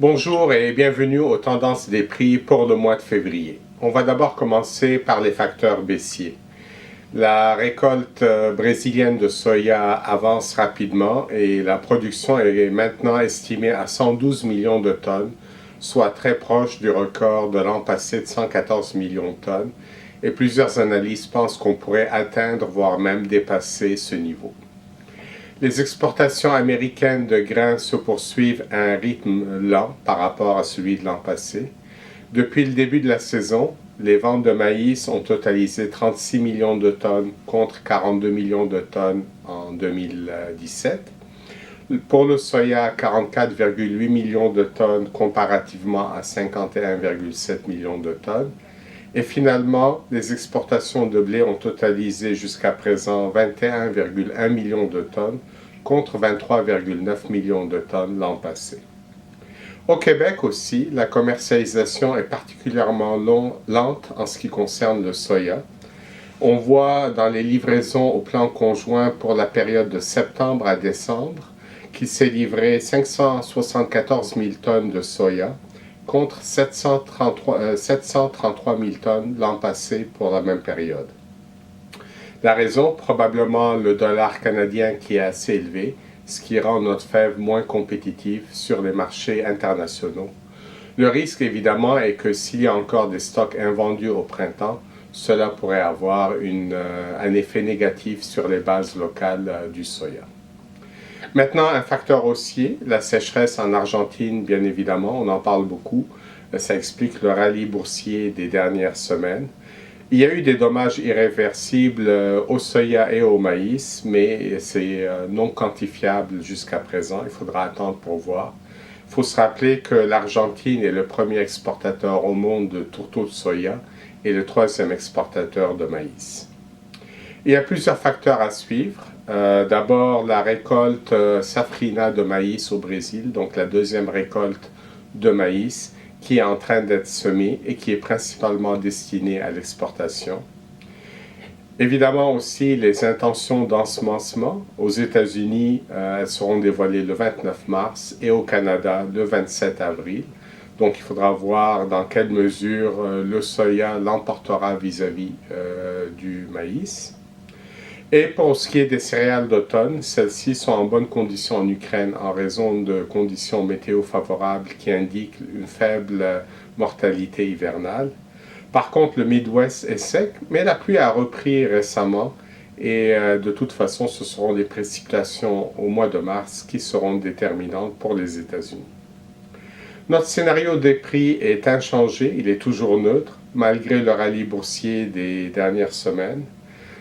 Bonjour et bienvenue aux tendances des prix pour le mois de février. On va d'abord commencer par les facteurs baissiers. La récolte brésilienne de soya avance rapidement et la production est maintenant estimée à 112 millions de tonnes, soit très proche du record de l'an passé de 114 millions de tonnes. Et plusieurs analystes pensent qu'on pourrait atteindre, voire même dépasser ce niveau. Les exportations américaines de grains se poursuivent à un rythme lent par rapport à celui de l'an passé. Depuis le début de la saison, les ventes de maïs ont totalisé 36 millions de tonnes contre 42 millions de tonnes en 2017. Pour le soya, 44,8 millions de tonnes comparativement à 51,7 millions de tonnes. Et finalement, les exportations de blé ont totalisé jusqu'à présent 21,1 millions de tonnes contre 23,9 millions de tonnes l'an passé. Au Québec aussi, la commercialisation est particulièrement lente en ce qui concerne le soya. On voit dans les livraisons au plan conjoint pour la période de septembre à décembre qu'il s'est livré 574 000 tonnes de soya, contre 733 000 tonnes l'an passé pour la même période. La raison, probablement le dollar canadien qui est assez élevé, ce qui rend notre fève moins compétitive sur les marchés internationaux. Le risque, évidemment, est que s'il y a encore des stocks invendus au printemps, cela pourrait avoir un effet négatif sur les bases locales du soya. Maintenant, un facteur haussier, la sécheresse en Argentine, bien évidemment, on en parle beaucoup. Ça explique le rallye boursier des dernières semaines. Il y a eu des dommages irréversibles au soya et au maïs, mais c'est non quantifiable jusqu'à présent. Il faudra attendre pour voir. Il faut se rappeler que l'Argentine est le premier exportateur au monde de tourteaux de soya et le troisième exportateur de maïs. Il y a plusieurs facteurs à suivre. D'abord, la récolte safrina de maïs au Brésil, donc la deuxième récolte de maïs qui est en train d'être semée et qui est principalement destinée à l'exportation. Évidemment aussi les intentions d'ensemencement. Aux États-Unis, elles seront dévoilées le 29 mars et au Canada le 27 avril. Donc il faudra voir dans quelle mesure le soya l'emportera vis-à-vis du maïs. Et pour ce qui est des céréales d'automne, celles-ci sont en bonne condition en Ukraine en raison de conditions météo favorables qui indiquent une faible mortalité hivernale. Par contre, le Midwest est sec, mais la pluie a repris récemment et de toute façon, ce seront les précipitations au mois de mars qui seront déterminantes pour les États-Unis. Notre scénario des prix est inchangé, il est toujours neutre, malgré le rallye boursier des dernières semaines.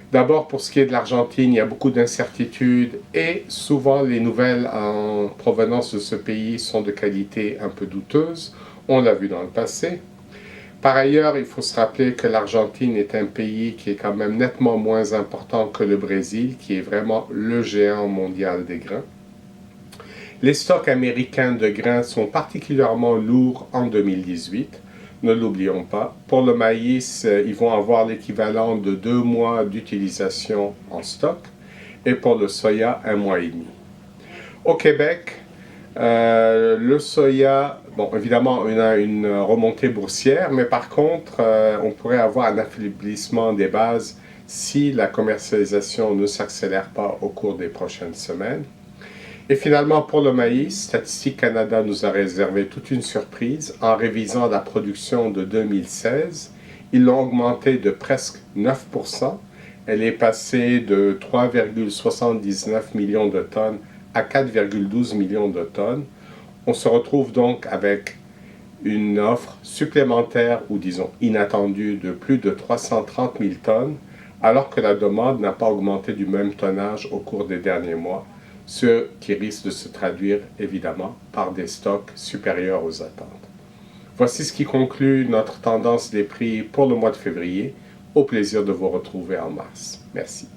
D'abord, pour ce qui est de l'Argentine, il y a beaucoup d'incertitudes et souvent les nouvelles en provenance de ce pays sont de qualité un peu douteuse. On l'a vu dans le passé. Par ailleurs, il faut se rappeler que l'Argentine est un pays qui est quand même nettement moins important que le Brésil, qui est vraiment le géant mondial des grains. Les stocks américains de grains sont particulièrement lourds en 2018. Ne l'oublions pas. Pour le maïs, ils vont avoir l'équivalent de 2 mois d'utilisation en stock et pour le soya, 1 mois et demi. Au Québec, le soya, bon, évidemment, on a une remontée boursière, mais par contre, on pourrait avoir un affaiblissement des bases si la commercialisation ne s'accélère pas au cours des prochaines semaines. Et finalement, pour le maïs, Statistique Canada nous a réservé toute une surprise en révisant la production de 2016. Ils l'ont augmentée de presque 9%. Elle est passée de 3,79 millions de tonnes à 4,12 millions de tonnes. On se retrouve donc avec une offre supplémentaire ou disons inattendue de plus de 330 000 tonnes, alors que la demande n'a pas augmenté du même tonnage au cours des derniers mois, ce qui risque de se traduire évidemment par des stocks supérieurs aux attentes. Voici ce qui conclut notre tendance des prix pour le mois de février. Au plaisir de vous retrouver en mars. Merci.